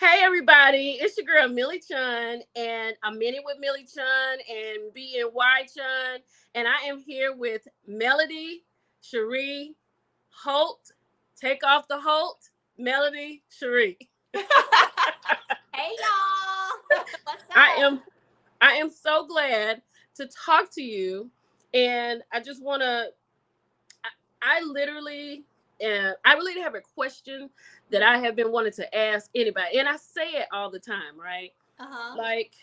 Hey everybody, it's your girl Millichun, and I'm in it with Millichun and BNY Chun, and I am here with Melody Shari Holt. Take off the Holt, Melody Shari. Hey y'all, what's I up? am I am so glad to talk to you, and I just want to. I literally, I really have a question that I have been wanting to ask anybody, and I say it all the time, right? Uh-huh. Like,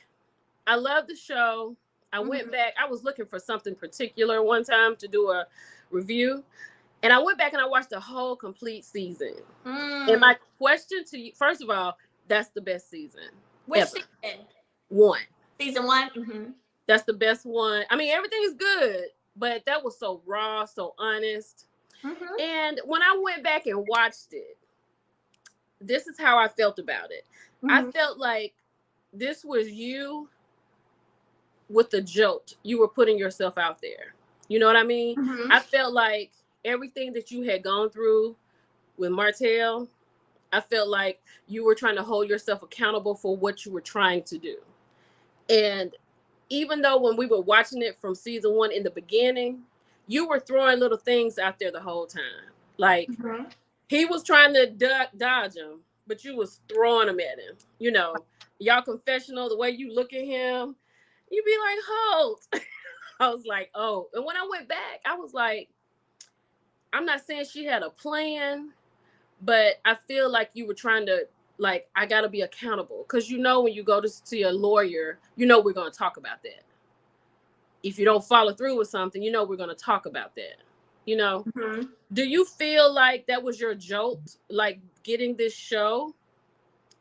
I love the show. I went Mm-hmm. back. I was looking for something particular one time to do a review, and I went back and I watched the whole complete season. And Mm. my question to you, first of all, that's the best season Which ever. season? One. Season one? Mm-hmm. That's the best one. I mean, everything is good, but that was so raw, so honest. Mm-hmm. And when I went back and watched it, this is how I felt about it. I Mm-hmm. felt like this was you with the jolt. You were putting yourself out there. You know what I mean? Mm-hmm. I felt like everything that you had gone through with Martell, I felt like you were trying to hold yourself accountable for what you were trying to do. And even though when we were watching it from season one in the beginning, you were throwing little things out there the whole time. Like, Mm-hmm. he was trying to dodge him, but you was throwing them at him. You know, y'all confessional, the way you look at him, you be like, Holt. I was like, oh. And when I went back, I was like, I'm not saying she had a plan, but I feel like you were trying to, like, I got to be accountable. Because you know, when you go to see a lawyer, you know, we're going to talk about that. If you don't follow through with something, you know, we're going to talk about that. You know, Mm-hmm. do you feel like that was your jolt, like getting this show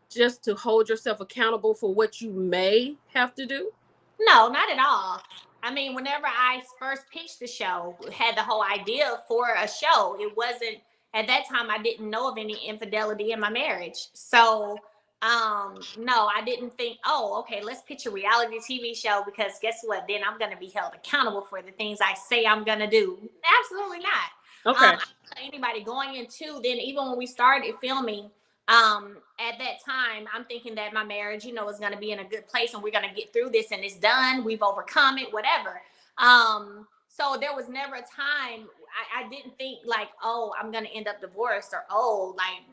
just to hold yourself accountable for what you may have to do? No, not at all. I mean, whenever I first pitched the show, had the whole idea for a show, it wasn't at that time I didn't know of any infidelity in my marriage. So no, I didn't think, oh, okay, let's pitch a reality TV show because guess what? Then I'm gonna be held accountable for the things I say I'm gonna do. Absolutely not. Okay. I tell anybody going into then even when we started filming, at that time I'm thinking that my marriage is going to be in a good place and we're going to get through this and it's done, we've overcome it, whatever. So there was never a time I didn't think like, oh, I'm going to end up divorced, or oh, like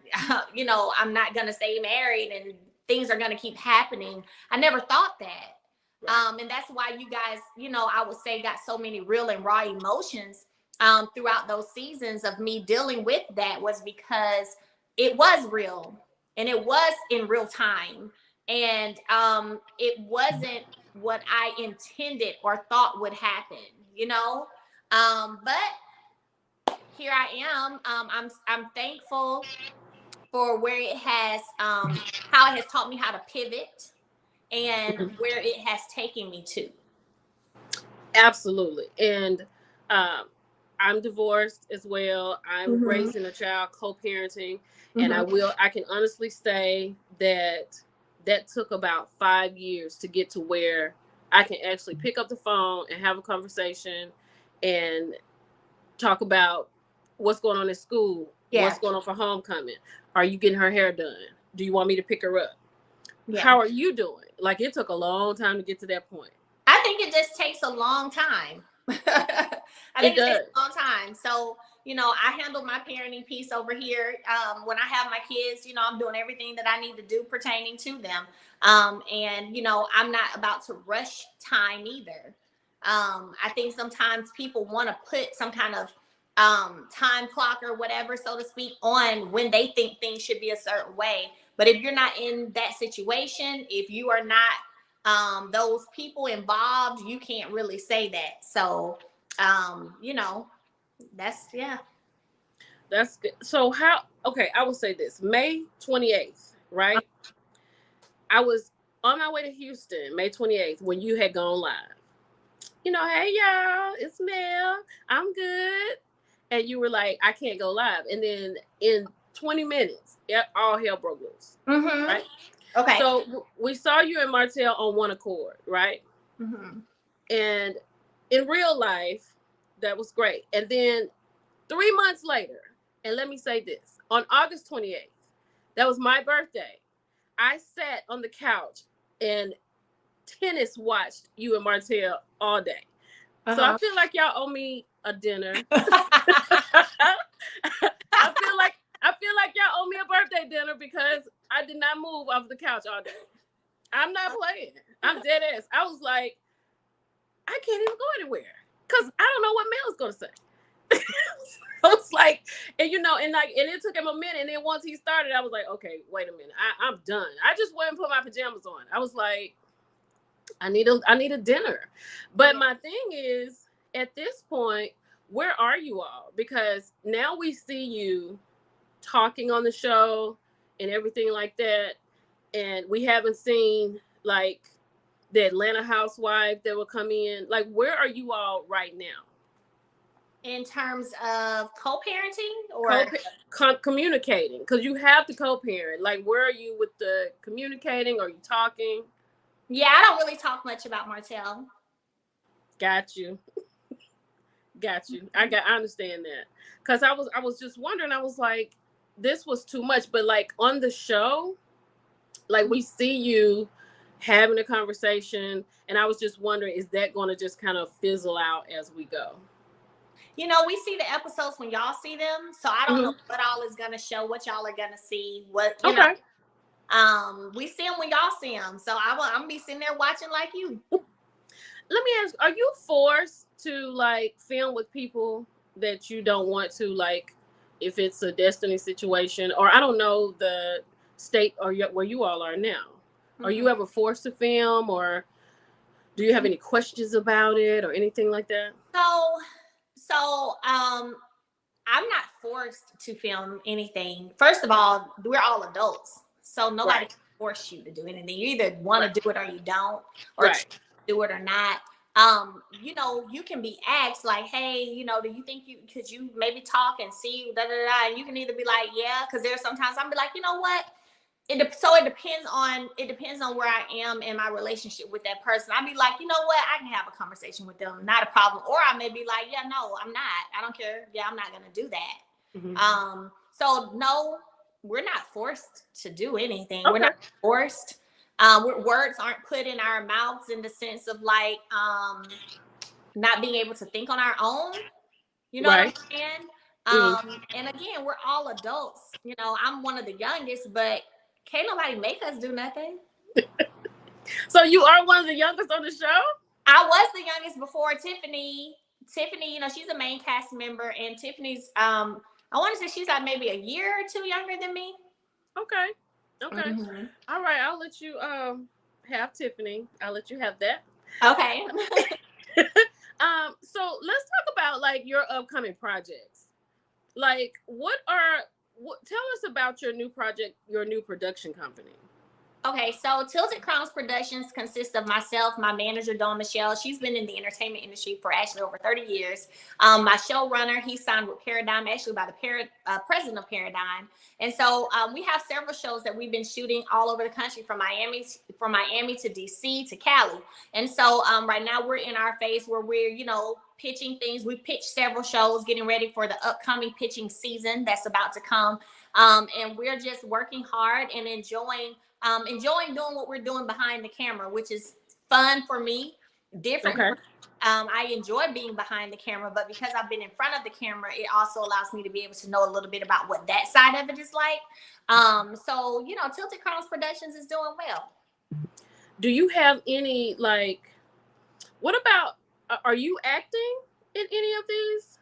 I'm not going to stay married and things are going to keep happening. I never thought that. Right. And that's why you guys, I would say, got so many real and raw emotions throughout those seasons of me dealing with that, was because it was real and it was in real time, and it wasn't what I intended or thought would happen, but here I am. I'm thankful for where it has how it has taught me how to pivot and where it has taken me to. Absolutely. And um, I'm divorced as well. I'm Mm-hmm. raising a child, co-parenting, and Mm-hmm. I can honestly say that that took about 5 years to get to where I can actually pick up the phone and have a conversation and talk about what's going on in school, Yeah. what's going on for homecoming. Are you getting her hair done? Do you want me to pick her up? Yeah. How are you doing? Like, it took a long time to get to that point. I think it just takes a long time. I It think it takes does. a long time. So, I handle my parenting piece over here. When I have my kids, I'm doing everything that I need to do pertaining to them. And, I'm not about to rush time either. I think sometimes people want to put some kind of time clock or whatever, so to speak, on when they think things should be a certain way. But if you're not in that situation, if you are not those people involved, you can't really say that. So, that's, yeah. That's good. So how? Okay, I will say this: May 28th, right? I was on my way to Houston, May 28th, when you had gone live. You know, hey y'all, it's Mel. I'm good, and you were like, I can't go live, and then in 20 minutes, all hell broke loose, Mm-hmm. right? Okay. So we saw you and Martell on one accord, right? Mm-hmm. And in real life, that was great. And then 3 months later, and let me say this, on August 28th, that was my birthday. I sat on the couch and tennis watched you and Martell all day. So I feel like y'all owe me a dinner. I feel like y'all owe me a birthday dinner because I did not move off the couch all day. I'm not playing. I'm dead ass. I was like, I can't even go anywhere because I don't know what Mel's gonna say. I was like, and it took him a minute. And then once he started, I was like, okay, wait a minute, I'm done. I just went and put my pajamas on. I was like, I need a dinner. But my thing is, at this point, where are you all? Because now we see you talking on the show and everything like that, and we haven't seen like the Atlanta housewife that will come in. Like, where are you all right now? In terms of co-parenting or communicating? Because you have to co-parent. Like, where are you with the communicating? Are you talking? Yeah, I don't really talk much about Martell. Got you. I understand that. Because I was just wondering, I was like, this was too much. But like on the show, like we see you having a conversation, and I was just wondering, is that going to just kind of fizzle out as we go? You know, we see the episodes when y'all see them, so I don't know what all is going to show, what y'all are going to see, what you know. We see them when y'all see them, so I'm gonna be sitting there watching like you. Let me ask, are you forced to like film with people that you don't want to, like if it's a destiny situation, or I don't know the state or where you all are now? Are you ever forced to film, or do you have any questions about it or anything like that? So I'm not forced to film anything. First of all, we're all adults, so nobody can force you to do anything. You either want to do it or you don't, or do it or not. You know, you can be asked like, hey, you know, do you think could you maybe talk and see da da da? And you can either be like, yeah, because there's sometimes I'll be like, you know what? It depends on where I am in my relationship with that person. I'd be like, you know what, I can have a conversation with them, not a problem. Or I may be like, yeah, no, I'm not. I don't care. Yeah, I'm not gonna do that. So no, we're not forced to do anything. We're not forced. Words aren't put in our mouths in the sense of like not being able to think on our own. You know what I'm saying? And again, we're all adults. You know, I'm one of the youngest, but can't nobody make us do nothing. So you are one of the youngest on the show? I was the youngest before Tiffany. Tiffany, you know, she's a main cast member, and Tiffany's I want to say she's like maybe a year or two younger than me. Okay. All right, I'll let you have Tiffany. I'll let you have that. Okay. So let's talk about like your upcoming projects. Like, tell us about your new project, your new production company. Okay, so Tilted Crowns Productions consists of myself, my manager, Dawn Michelle. She's been in the entertainment industry for actually over 30 years. My showrunner, he's signed with Paradigm, actually by the president of Paradigm. And so we have several shows that we've been shooting all over the country, from Miami to DC to Cali. And so right now we're in our phase where we're, you know, pitching things. We pitched several shows, getting ready for the upcoming pitching season that's about to come. And we're just working hard and enjoying doing what we're doing behind the camera, which is fun for me, different. Okay. I enjoy being behind the camera, but because I've been in front of the camera, it also allows me to be able to know a little bit about what that side of it is like. So, you know, Tilted Crowns Productions is doing well. Do you have any, like, what about, are you acting in any of these?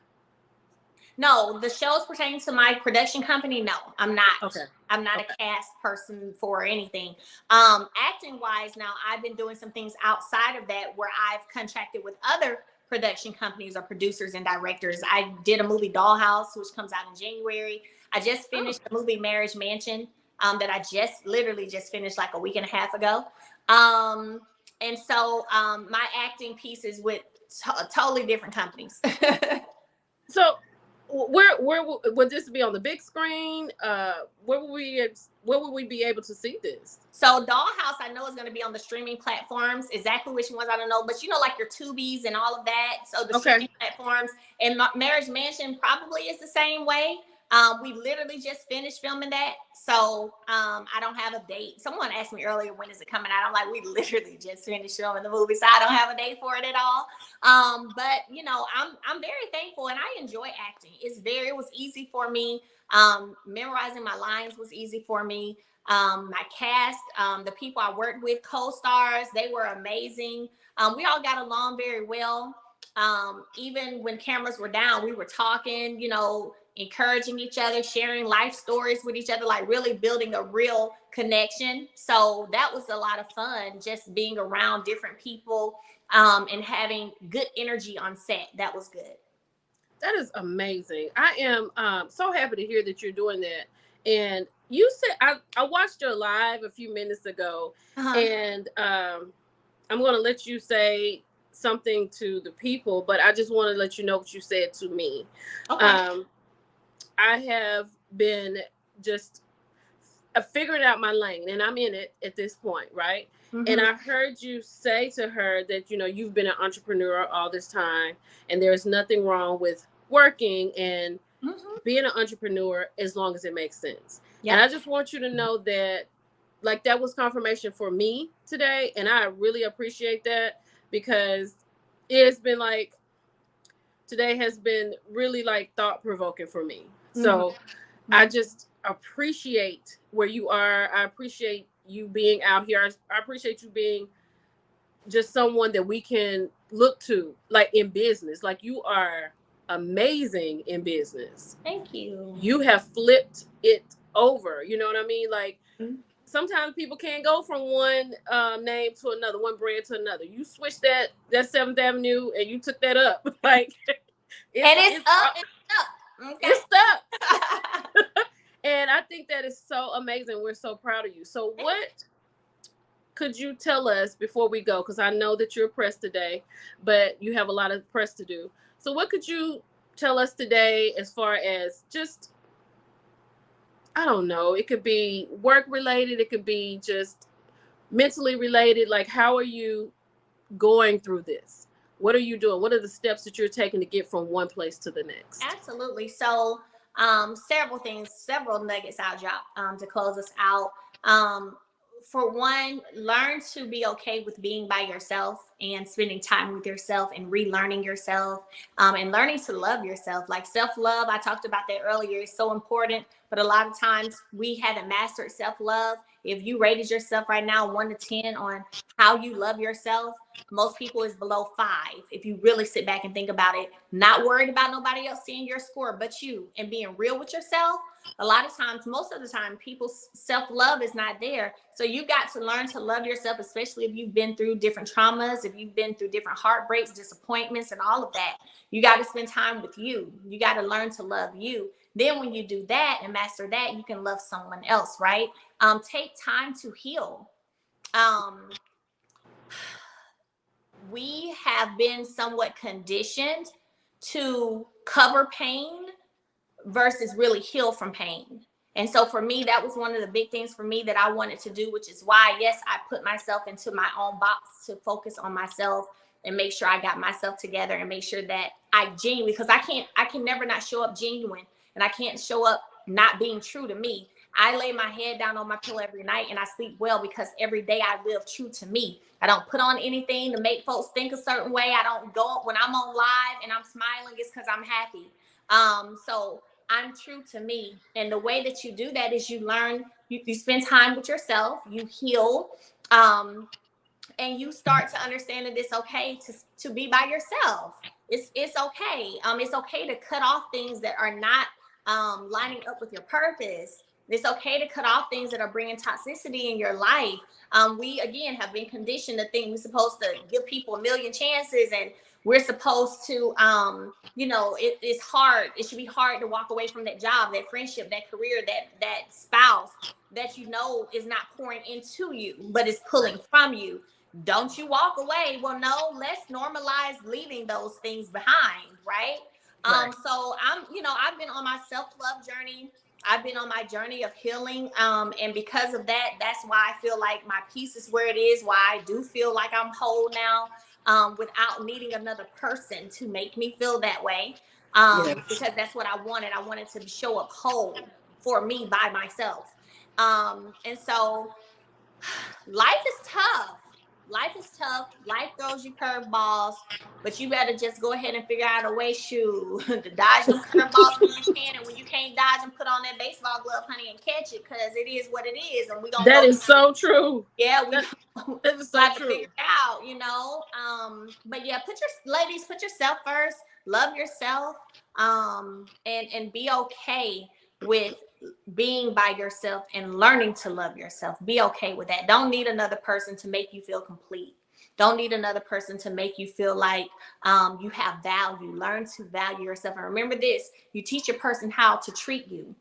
No, the shows pertaining to my production company, no, I'm not. Okay. I'm not a cast person for anything. Acting wise, now I've been doing some things outside of that where I've contracted with other production companies or producers and directors. I did a movie, Dollhouse, which comes out in January. I just finished the movie Marriage Mansion that I literally just finished like a week and a half ago. And so my acting piece is with totally different companies. So where would this be, on the big screen? Where would we be able to see this? So Dollhouse, I know is going to be on the streaming platforms. Exactly which ones, I don't know, but you know, like your Tubies and all of that. So the streaming platforms. And Marriage Mansion probably is the same way. We literally just finished filming that. So I don't have a date. Someone asked me earlier, when is it coming out? I'm like, we literally just finished filming the movie, so I don't have a date for it at all. But I'm very thankful, and I enjoy acting. It was easy for me. Memorizing my lines was easy for me. My cast, the people I worked with, co-stars, they were amazing. We all got along very well. Even when cameras were down, we were talking, encouraging each other, sharing life stories with each other, like really building a real connection. So that was a lot of fun, just being around different people, and having good energy on set. That was good. That is amazing. I am so happy to hear that you're doing that. And you said I watched your live a few minutes ago, Uh-huh. and I'm going to let you say something to the people, but I just want to let you know what you said to me. Okay. Um, I have been just figuring out my lane, and I'm in it at this point, right? And Mm-hmm. I heard you say to her that you've been an entrepreneur all this time, and there's nothing wrong with working and Mm-hmm. being an entrepreneur as long as it makes sense. And Yep. I just want you to know that, like, that was confirmation for me today, and I really appreciate that, because it's been like, today has been really like thought provoking for me. Mm-hmm. So I Mm-hmm. just appreciate where you are. I appreciate you being out here. I appreciate you being just someone that we can look to, like, in business. Like, you are amazing in business. Thank you. You have flipped it over. You know what I mean? Like, Mm-hmm. sometimes people can't go from one name to another, one brand to another. You switched that Seventh Avenue and you took that up. Like, And it's it's up and up. it's Okay. stuck. And I think that is so amazing. We're so proud of you. So what could you tell us before we go? Because I know that you're pressed today, but you have a lot of press to do. So what could you tell us today, as far as just, I don't know, it could be work related, it could be just mentally related. Like, how are you going through this? What are you doing? What are the steps that you're taking to get from one place to the next? Absolutely. So, several things, several nuggets I'll drop to close us out. Um, for one, learn to be okay with being by yourself and spending time with yourself and relearning yourself, and learning to love yourself. Like self love, I talked about that earlier, is so important. But a lot of times we haven't mastered self love. If you rated yourself right now 1 to 10 on how you love yourself, most people is below 5. If you really sit back and think about it, not worried about nobody else seeing your score but you, and being real with yourself. A lot of times, most of the time, people's self-love is not there. So you got to learn to love yourself, especially if you've been through different traumas, if you've been through different heartbreaks, disappointments, and all of that. You got to spend time with you. You got to learn to love you. Then when you do that and master that, you can love someone else, right? Take time to heal. um we have been somewhat conditioned to cover pain versus really heal from pain. And so for me, that was one of the big things for me that I wanted to do, which is why, yes, I put myself into my own box to focus on myself and make sure I got myself together and make sure that I genuinely, because I can never not show up genuine, and I can't show up not being true to me. I lay my head down on my pillow every night and I sleep well because every day I live true to me. I don't put on anything to make folks think a certain way. I don't go when I'm on live and I'm smiling, it's because I'm happy. So I'm true to me. And the way that you do that is you learn, you spend time with yourself, you heal, and you start to understand that it's okay to be by yourself. It's okay. It's okay to cut off things that are not lining up with your purpose. It's okay to cut off things that are bringing toxicity in your life. We again have been conditioned to think we're supposed to give people a million chances, and we're supposed to, it's hard. It should be hard to walk away from that job, that friendship, that career, that spouse that is not pouring into you, but is pulling from you. Don't you walk away. Well, no, let's normalize leaving those things behind, right? Right. So I've been on my self-love journey. I've been on my journey of healing. And because of that, that's why I feel like my peace is where it is, why I do feel like I'm whole now, without needing another person to make me feel that way. Because that's what I wanted. I wanted to show up whole for me by myself. And so life is tough. Life is tough. Life throws you curveballs, but you better just go ahead and figure out a way, to dodge them curveballs when you can, and when you can't dodge them, put on that baseball glove, honey, and catch it, because it is what it is, and we gonna. That is so true. Yeah, we that is so got to true. figure it out, But yeah, put yourself first. Love yourself, and be okay with being by yourself and learning to love yourself. Be okay with that. Don't need another person to make you feel complete. Don't need another person to make you feel like you have value. Learn to value yourself. And remember this, you teach a person how to treat you.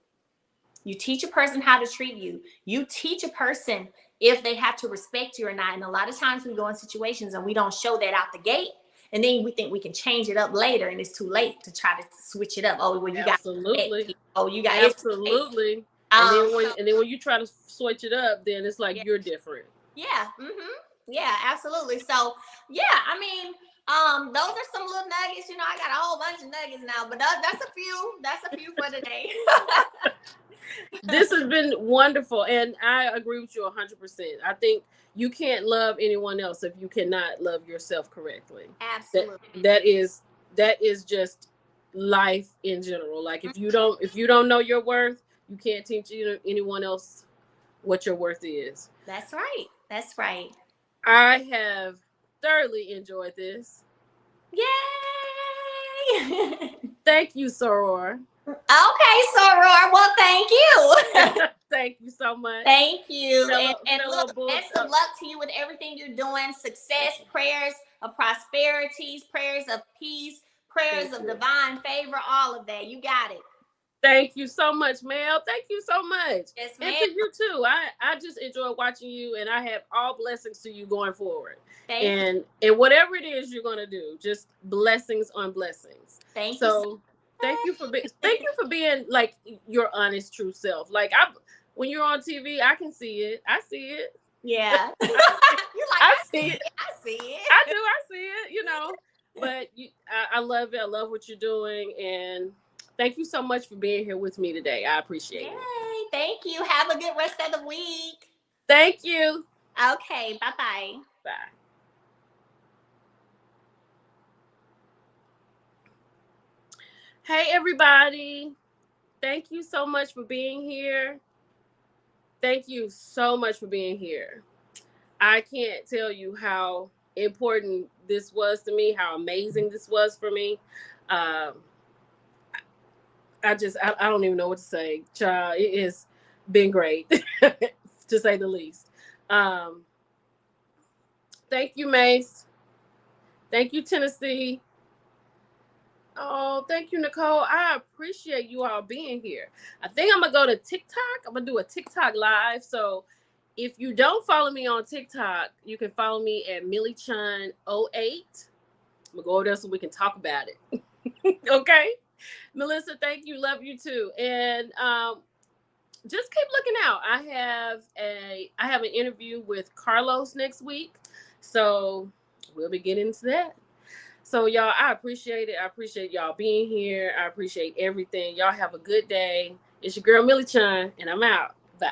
You teach a person how to treat you. You teach a person if they have to respect you or not. And a lot of times we go in situations and we don't show that out the gate. And then we think we can change it up later, and it's too late to try to switch it up. Oh, well, you got absolutely. Oh, you got absolutely. And then when you try to switch it up, then it's like you're different. Yeah. Yeah, absolutely. So yeah, I mean, those are some little nuggets. I got a whole bunch of nuggets now, but that's a few. That's a few for today. This has been wonderful, and I agree with you 100%. I think you can't love anyone else if you cannot love yourself correctly. Absolutely. That is just life in general. Like if you don't know your worth, you can't teach anyone else what your worth is. That's right. That's right. I have thoroughly enjoyed this. Yay! Thank you, Soror. Okay, Soror. Well, thank you. Thank you so much. Thank you. And look, Bull. best of luck to you with everything you're doing. Success, prayers of prosperity, prayers of peace, prayers of divine favor, all of that. You got it. Thank you so much, Mel. Thank you so much. Yes, ma'am. And to you too. I just enjoy watching you, and I have all blessings to you going forward. And whatever it is you're gonna do, just blessings on blessings. Thank you. Thank you for being like your honest, true self. Like when you're on TV, I can see it. I see it. Yeah. I see it. I see it. I do. I see it. But I love it. I love what you're doing, and thank you so much for being here with me today. I appreciate it. Thank you. Have a good rest of the week. Thank you. Okay. Bye-bye. Bye. Hey, everybody. Thank you so much for being here. Thank you so much for being here. I can't tell you how important this was to me, how amazing this was for me. I don't even know what to say. Child, it has been great, to say the least. Thank you, Mace. Thank you, Tennessee. Oh, thank you, Nicole. I appreciate you all being here. I think I'm going to go to TikTok. I'm going to do a TikTok live. So if you don't follow me on TikTok, you can follow me at Millichun 08. I'm going to go over there so we can talk about it. Okay? Melissa, thank you. Love you too. And just keep looking out. I have an interview with Carlos next week. So we'll be getting into that. So y'all, I appreciate it. I appreciate y'all being here. I appreciate everything. Y'all have a good day. It's your girl Millichun, and I'm out. Bye.